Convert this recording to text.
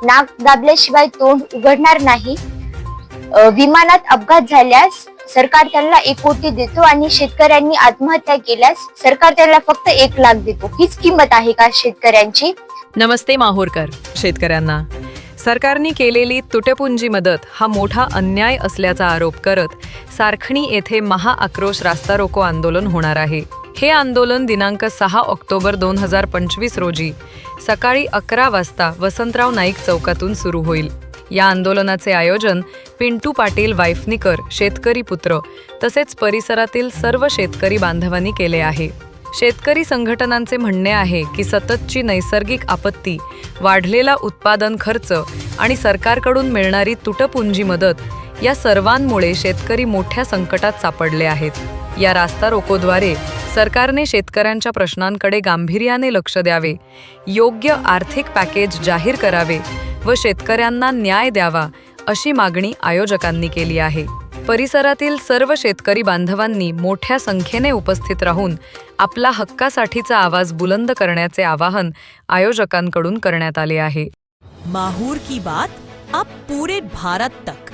नाक दाबल्याशिवाय तोंड उघडणार नाही. विमानात अपघात झाल्यास सरकार त्यांना 1 कोटी देतो आणि शेतकऱ्यांनी आत्महत्या केल्यास सरकार त्यांना फक्त 1 लाख देतो. हीच किंमत आहे का शेतकऱ्यांची? नमस्ते माहूरकर. शेतकऱ्यांना सरकारने केलेली तुटपुंजी मदत हा मोठा अन्याय असल्याचा आरोप करत सारखणी येथे महाआक्रोश रास्ता रोको आंदोलन होणार आहे. हे आंदोलन दिनांक 6 ऑक्टोबर 2025 रोजी सकाळी 11 वाजता वसंतराव नाईक चौकातून सुरू होईल. या आंदोलनाचे आयोजन पिंटू पाटील वायफनीकर शेतकरी पुत्र तसेच परिसरातील सर्व शेतकरी बांधवांनी केले आहे. शेतकरी संघटनांचे म्हणणे आहे की सततची नैसर्गिक आपत्ती, वाढलेला उत्पादन खर्च आणि सरकारकडून मिळणारी तुटपुंजी मदत या सर्वांमुळे शेतकरी मोठ्या संकटात सापडले आहेत. या रास्ता रोकोद्वारे सरकारने शेतकऱ्यांच्या प्रश्नांकडे गांभीर्याने लक्ष द्यावे, योग्य आर्थिक पॅकेज जाहीर करावे व शेतकऱ्यांना न्याय द्यावा अशी मागणी आयोजकांनी केली आहे. परिसरातील सर्व शेतकरी बांधवांनी मोठ्या संख्येने उपस्थित राहून आपला हक्कासाठीचा आवाज बुलंद करण्याचे आवाहन आयोजकांकडून करण्यात आले आहे. माहूर की बात अब पूरे भारत तक.